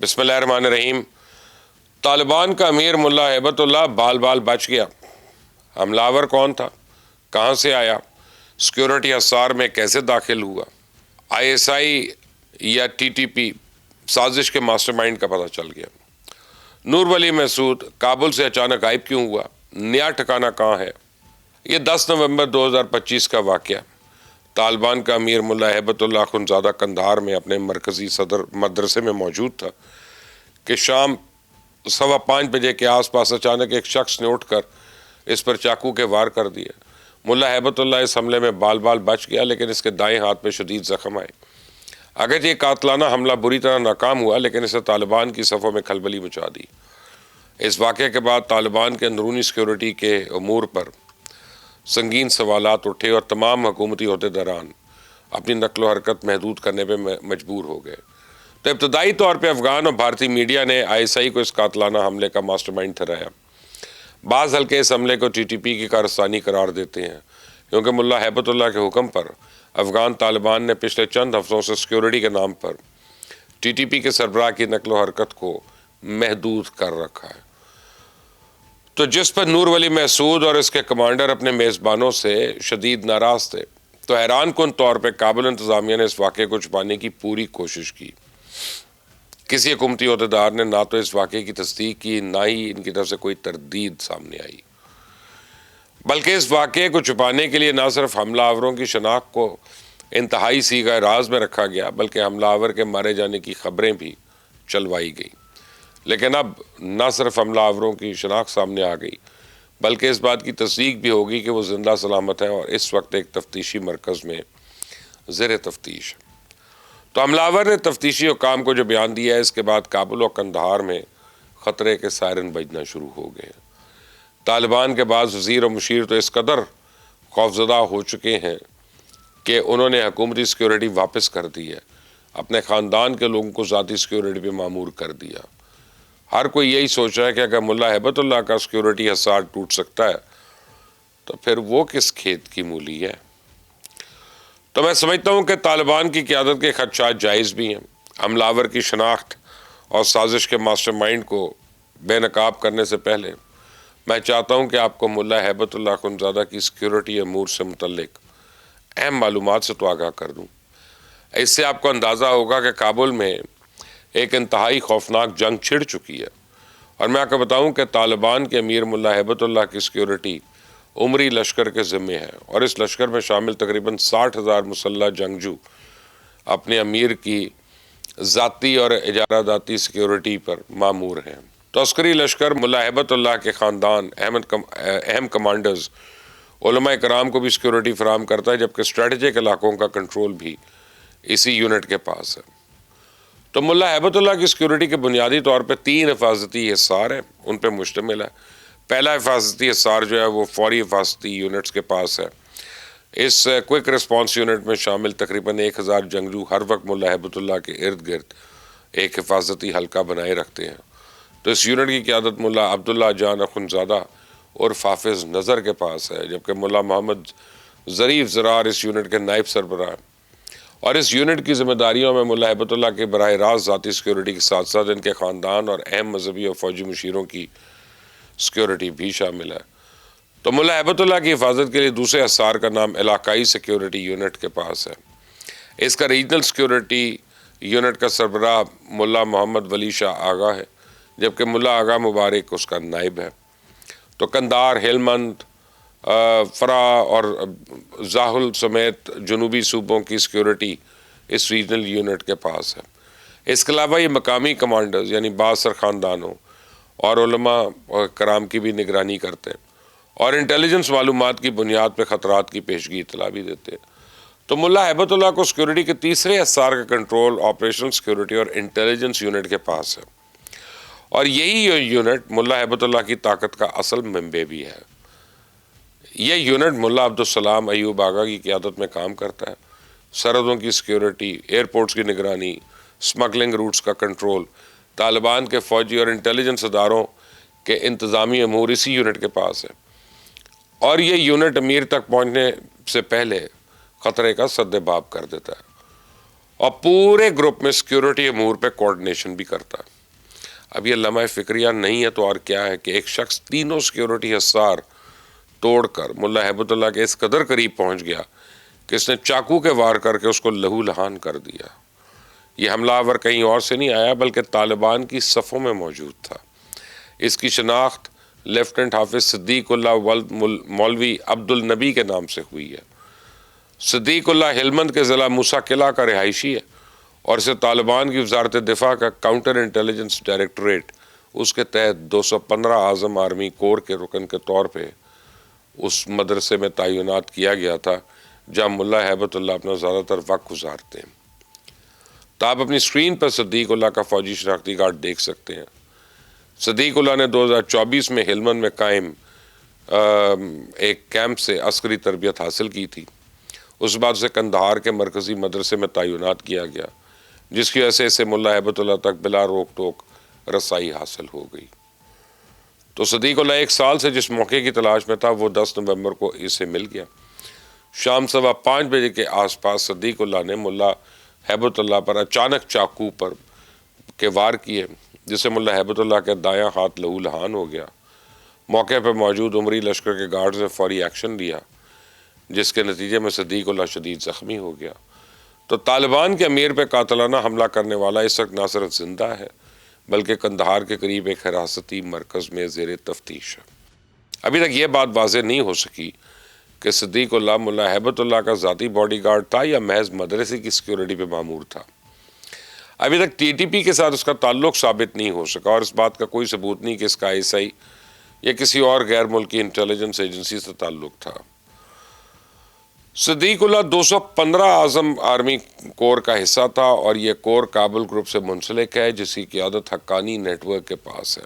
بسم اللہ الرحمن الرحیم۔ طالبان کا امیر ملا ہیبت اللہ بال بال بچ گیا۔ حملہ کون تھا، کہاں سے آیا، سیکیورٹی اسرار میں کیسے داخل ہوا، آئی ایس آئی یا ٹی ٹی پی سازش کے ماسٹر مائنڈ کا پتہ چل گیا۔ نور ولی محسود کابل سے اچانک غائب کیوں ہوا، نیا ٹھکانہ کہاں ہے؟ یہ 10 نومبر 2025 کا واقعہ۔ طالبان کا امیر ملا ہیبت اللہ اخندزادہ قندھار میں اپنے مرکزی صدر مدرسے میں موجود تھا کہ شام 5:15 بجے کے آس پاس اچانک ایک شخص نے اٹھ کر اس پر چاقو کے وار کر دیے۔ ملا ہیبت اللہ اس حملے میں بال بال بچ گیا، لیکن اس کے دائیں ہاتھ میں شدید زخم آئے۔ اگرچہ یہ قاتلانہ حملہ بری طرح ناکام ہوا، لیکن اسے طالبان کی صفوں میں کھلبلی مچا دی۔ اس واقعے کے بعد طالبان کے اندرونی سیکیورٹی کے امور پر سنگین سوالات اٹھے اور تمام حکومتی عہدیداران اپنی نقل و حرکت محدود کرنے پہ مجبور ہو گئے۔ تو ابتدائی طور پہ افغان اور بھارتی میڈیا نے آئی ایس آئی کو اس قاتلانہ حملے کا ماسٹر مائنڈ ٹھہرایا۔ بعض حلقے اس حملے کو ٹی ٹی پی کی کارستانی قرار دیتے ہیں، کیونکہ ملا ہیبت اللہ کے حکم پر افغان طالبان نے پچھلے چند ہفتوں سے سیکیورٹی کے نام پر ٹی ٹی پی کے سربراہ کی نقل و حرکت کو محدود کر رکھا ہے۔ تو جس پر نور ولی محسود اور اس کے کمانڈر اپنے میزبانوں سے شدید ناراض تھے، تو حیران کن طور پہ کابل انتظامیہ نے اس واقعے کو چھپانے کی پوری کوشش کی۔ کسی حکومتی عہدیدار نے نہ تو اس واقعے کی تصدیق کی، نہ ہی ان کی طرف سے کوئی تردید سامنے آئی، بلکہ اس واقعے کو چھپانے کے لیے نہ صرف حملہ آوروں کی شناخت کو انتہائی صیغہ راز میں رکھا گیا، بلکہ حملہ آور کے مارے جانے کی خبریں بھی چلوائی گئیں۔ لیکن اب نہ صرف حملہ آوروں کی شناخت سامنے آ گئی، بلکہ اس بات کی تصدیق بھی ہوگی کہ وہ زندہ سلامت ہیں اور اس وقت ایک تفتیشی مرکز میں زیر تفتیش ہے۔ تو حملہ آور نے تفتیشی حکام کو جو بیان دیا ہے، اس کے بعد کابل اور قندھار میں خطرے کے سائرن بجنا شروع ہو گئے ہیں۔ طالبان کے بعض وزیر و مشیر تو اس قدر خوفزدہ ہو چکے ہیں کہ انہوں نے حکومتی سیکیورٹی واپس کر دی ہے، اپنے خاندان کے لوگوں کو ذاتی سیکیورٹی پہ مامور کر دیا۔ ہر کوئی یہی سوچ رہا ہے کہ اگر ملا ہیبت اللہ کا سیکیورٹی حصار ٹوٹ سکتا ہے تو پھر وہ کس کھیت کی مولی ہے؟ تو میں سمجھتا ہوں کہ طالبان کی قیادت کے خدشات جائز بھی ہیں۔ حملہ آور کی شناخت اور سازش کے ماسٹر مائنڈ کو بے نقاب کرنے سے پہلے میں چاہتا ہوں کہ آپ کو ملا ہیبت اللہ اخندزادہ کی سیکیورٹی امور سے متعلق اہم معلومات سے تو آگاہ کر دوں۔ اس سے آپ کو اندازہ ہوگا کہ کابل میں ایک انتہائی خوفناک جنگ چھڑ چکی ہے، اور میں آپ کو بتاؤں کہ طالبان کے امیر ملا ہیبت اللہ کی سیکیورٹی عمری لشکر کے ذمے ہے، اور اس لشکر میں شامل تقریباً 60,000 مسلح جنگجو اپنے امیر کی ذاتی اور اجارہ داتی سیکیورٹی پر مامور ہیں۔ تو عسکری لشکر ملا ہیبت اللہ کے خاندان، اہم کمانڈرز، علماء کرام کو بھی سیکیورٹی فراہم کرتا ہے، جبکہ اسٹریٹجک علاقوں کا کنٹرول بھی اسی یونٹ کے پاس ہے۔ تو ملا ہیبت اللہ کی سیکیورٹی کے بنیادی طور پہ 3 حفاظتی حصار ہیں، ان پہ مشتمل ہے۔ پہلا حفاظتی حصار جو ہے وہ فوری حفاظتی یونٹس کے پاس ہے۔ اس کوئک رسپانس یونٹ میں شامل تقریباً 1000 جنگجو ہر وقت ملا ہیبت اللہ کے ارد گرد ایک حفاظتی حلقہ بنائے رکھتے ہیں۔ تو اس یونٹ کی قیادت ملا عبداللہ جان اخندزادہ عرف حافظ نظر کے پاس ہے، جبکہ ملا محمد ظریف زرار اس یونٹ کے نائب سربراہ ہیں۔ اور اس یونٹ کی ذمہ داریوں میں ملا ہیبت اللہ کے براہ راست ذاتی سیکیورٹی کے ساتھ ساتھ ان کے خاندان اور اہم مذہبی اور فوجی مشیروں کی سیکیورٹی بھی شامل ہے۔ تو ملا ہیبت اللہ کی حفاظت کے لیے دوسرے حصار کا نام علاقائی سیکیورٹی یونٹ کے پاس ہے۔ اس کا ریجنل سیکیورٹی یونٹ کا سربراہ ملا محمد ولی شاہ آغا ہے، جبکہ ملا آغا مبارک اس کا نائب ہے۔ تو قندھار، ہلمند، فرا اور زاہل سمیت جنوبی صوبوں کی سیکیورٹی اس ریجنل یونٹ کے پاس ہے۔ اس کے علاوہ یہ مقامی کمانڈرز یعنی بااثر خاندانوں اور علماء کرام کی بھی نگرانی کرتے ہیں، اور انٹیلیجنس معلومات کی بنیاد پہ خطرات کی پیشگی اطلاع بھی دیتے ہیں۔ تو ملا ہیبت اللہ کو سیکیورٹی کے تیسرے حصار کا کنٹرول آپریشنل سیکیورٹی اور انٹیلیجنس یونٹ کے پاس ہے، اور یہی یونٹ ملا ہیبت اللہ کی طاقت کا اصل منبع بھی ہے۔ یہ یونٹ ملا عبدالسلام ایوب آغا کی قیادت میں کام کرتا ہے۔ سرحدوں کی سیکیورٹی، ایئرپورٹس کی نگرانی، سمگلنگ روٹس کا کنٹرول، طالبان کے فوجی اور انٹیلیجنس اداروں کے انتظامی امور اسی یونٹ کے پاس ہے، اور یہ یونٹ امیر تک پہنچنے سے پہلے خطرے کا سد باب کر دیتا ہے، اور پورے گروپ میں سیکیورٹی امور پہ کوارڈینیشن بھی کرتا ہے۔ اب یہ لمحہ فکریہ نہیں ہے تو اور کیا ہے کہ ایک شخص تینوں سیکیورٹی حصار توڑ کر ملا ہیبت اللہ کے اس قدر قریب پہنچ گیا کہ اس نے چاقو کے وار کر کے اس کو لہو لہان کر دیا۔ یہ حملہ آور کہیں اور سے نہیں آیا بلکہ طالبان کی صفوں میں موجود تھا۔ اس کی شناخت لیفٹنٹ حافظ صدیق اللہ ولد مولوی عبد النبی کے نام سے ہوئی ہے۔ صدیق اللہ ہلمند کے ضلع موسیٰ قلعہ کا رہائشی ہے اور اسے طالبان کی وزارت دفاع کا کاؤنٹر انٹیلیجنس ڈائریکٹوریٹ اس کے تحت 215 اعظم آرمی کور کے رکن کے طور پہ اس مدرسے میں تعینات کیا گیا تھا جہاں ملا ہیبت اللہ اپنا زیادہ تر وقت گزارتے ہیں۔ تو آپ اپنی سکرین پر صدیق اللہ کا فوجی شناختی کارڈ دیکھ سکتے ہیں۔ صدیق اللہ نے 2024 میں ہلمند میں قائم ایک کیمپ سے عسکری تربیت حاصل کی تھی۔ اس بعد اسے قندھار کے مرکزی مدرسے میں تعینات کیا گیا جس کی وجہ سے اسے ملا ہیبت اللہ تک بلا روک ٹوک رسائی حاصل ہو گئی۔ تو صدیق اللہ 1 سال سے جس موقع کی تلاش میں تھا وہ 10 نومبر کو اسے مل گیا۔ شام 5:15 بجے کے آس پاس صدیق اللہ نے ملا ہیبت اللہ پر اچانک چاقو پر کے وار کیے جسے ملا ہیبت اللہ کے دایاں ہاتھ لہو لہان ہو گیا۔ موقع پر موجود عمری لشکر کے گارڈز نے فوری ایکشن لیا جس کے نتیجے میں صدیق اللہ شدید زخمی ہو گیا۔ تو طالبان کے امیر پہ قاتلانہ حملہ کرنے والا اس وقت نہ صرف زندہ ہے بلکہ قندھار کے قریب ایک حراستی مرکز میں زیر تفتیش ہے۔ ابھی تک یہ بات واضح نہیں ہو سکی کہ صدیق اللہ ملا ہیبت اللہ کا ذاتی باڈی گارڈ تھا یا محض مدرسے کی سیکیورٹی پہ مامور تھا۔ ابھی تک ٹی ٹی پی کے ساتھ اس کا تعلق ثابت نہیں ہو سکا اور اس بات کا کوئی ثبوت نہیں کہ اس کا ISI یا کسی اور غیر ملکی انٹیلیجنس ایجنسی سے تعلق تھا۔ صدیق اللہ 215 اعظم آرمی کور کا حصہ تھا اور یہ کور کابل گروپ سے منسلک ہے جس کی قیادت حقانی نیٹ ورک کے پاس ہے۔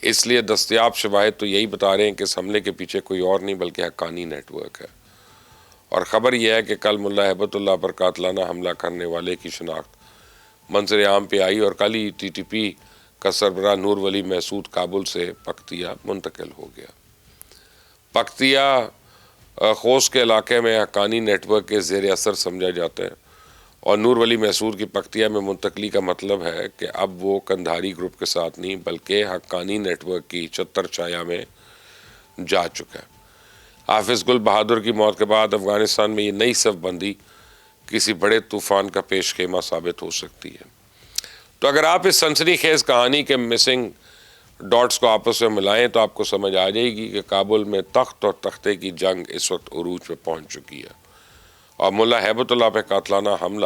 اس لیے دستیاب شواہد تو یہی بتا رہے ہیں کہ اس حملے کے پیچھے کوئی اور نہیں بلکہ حقانی نیٹ ورک ہے۔ اور خبر یہ ہے کہ کل ملا ہیبت اللہ پر قاتلانہ حملہ کرنے والے کی شناخت منظر عام پہ آئی اور کل ہی ٹی ٹی پی کا سربراہ نور ولی محسود کابل سے پکتیا منتقل ہو گیا۔ پکتیا خوست کے علاقے میں حقانی نیٹ ورک کے زیر اثر سمجھا جاتا ہے اور نور ولی محسود کی پکتیا میں منتقلی کا مطلب ہے کہ اب وہ قندھاری گروپ کے ساتھ نہیں بلکہ حقانی نیٹ ورک کی چھتر چھایا میں جا چکا ہے۔ حافظ گل بہادر کی موت کے بعد افغانستان میں یہ نئی صف بندی کسی بڑے طوفان کا پیش خیمہ ثابت ہو سکتی ہے۔ تو اگر آپ اس سنسنی خیز کہانی کے مسنگ ڈاٹس کو آپس میں ملائیں تو آپ کو سمجھ آ جائے گی کہ کابل میں تخت اور تختے کی جنگ اس وقت عروج پہ پہنچ چکی ہے اور ملا ہیبت اللہ پہ قاتلانہ حملہ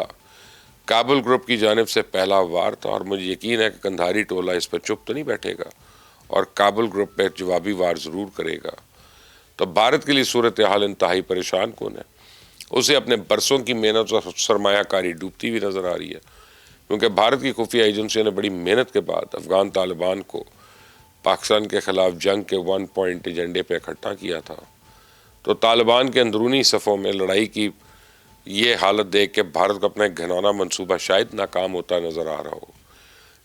کابل گروپ کی جانب سے پہلا وار تھا اور مجھے یقین ہے کہ قندھاری ٹولہ اس پہ چپ تو نہیں بیٹھے گا اور کابل گروپ پہ جوابی وار ضرور کرے گا۔ تو بھارت کے لیے صورتحال انتہائی پریشان کن ہے۔ اسے اپنے برسوں کی محنت اور سرمایہ کاری ڈوبتی ہوئی نظر آ رہی ہے کیونکہ بھارت کی خفیہ ایجنسیوں نے بڑی محنت کے بعد افغان طالبان کو پاکستان کے خلاف جنگ کے 1 پوائنٹ ایجنڈے پہ اکٹھا کیا تھا۔ تو طالبان کے اندرونی صفوں میں لڑائی کی یہ حالت دیکھ کے بھارت کو اپنا ایک گھناؤنا منصوبہ شاید ناکام ہوتا نظر آ رہا ہو۔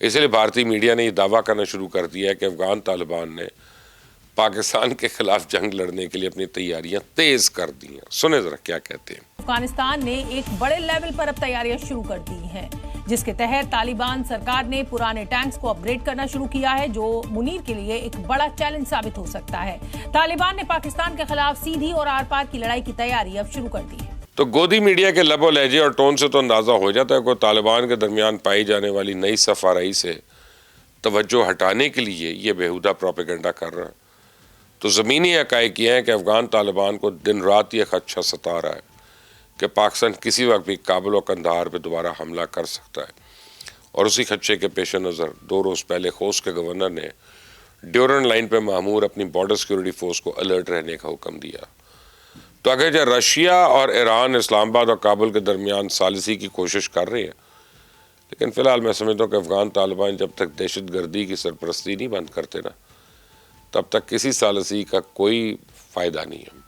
اس لیے بھارتی میڈیا نے یہ دعویٰ کرنا شروع کر دیا ہے کہ افغان طالبان نے پاکستان کے خلاف جنگ لڑنے کے لیے اپنی تیاریاں تیز کر دی ہیں۔ سنیں ذرا کیا کہتے ہیں۔ افغانستان نے ایک بڑے لیول پر اب تیاریاں شروع کر دی ہیں جس کے تحت طالبان سرکار نے پرانے ٹینکس کو اپ گریڈ کرنا شروع کیا ہے جو منیر کے لیے ایک بڑا چیلنج ثابت ہو سکتا ہے۔ طالبان نے پاکستان کے خلاف سیدھی اور آر پار کی لڑائی کی تیاری اب شروع کر دی ہے۔ تو گودی میڈیا کے لب و لہجے اور ٹون سے تو اندازہ ہو جاتا ہے کہ طالبان کے درمیان پائی جانے والی نئی صف آرائی سے توجہ ہٹانے کے لیے یہ بیہودہ پروپیگنڈا کر رہا ہے۔ تو زمینی حقائق یہ ہیں کہ افغان طالبان کو دن رات یہ خدشہ ستا رہا ہے کہ پاکستان کسی وقت بھی کابل و قندھار پہ دوبارہ حملہ کر سکتا ہے اور اسی خدشے کے پیش نظر 2 روز پہلے خوست کے گورنر نے ڈیورنٹ لائن پہ معمور اپنی بارڈر سیکیورٹی فورس کو الرٹ رہنے کا حکم دیا۔ تو اگرچہ رشیا اور ایران اسلام آباد اور کابل کے درمیان ثالثی کی کوشش کر رہے ہیں لیکن فی الحال میں سمجھتا ہوں کہ افغان طالبان جب تک دہشت گردی کی سرپرستی نہیں بند کرتے نا تب تک کسی ثالثی کا کوئی فائدہ نہیں ہے۔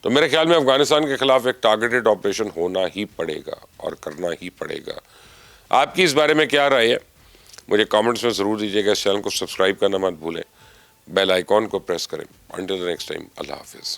تو میرے خیال میں افغانستان کے خلاف ایک ٹارگیٹڈ آپریشن ہونا ہی پڑے گا اور کرنا ہی پڑے گا۔ آپ کی اس بارے میں کیا رائے ہے مجھے کامنٹس میں ضرور دیجیے گا۔ اس چینل کو سبسکرائب کرنا مت بھولیں، بیل آئیکن کو پریس کریں۔ انٹل دی نیکسٹ ٹائم، اللہ حافظ۔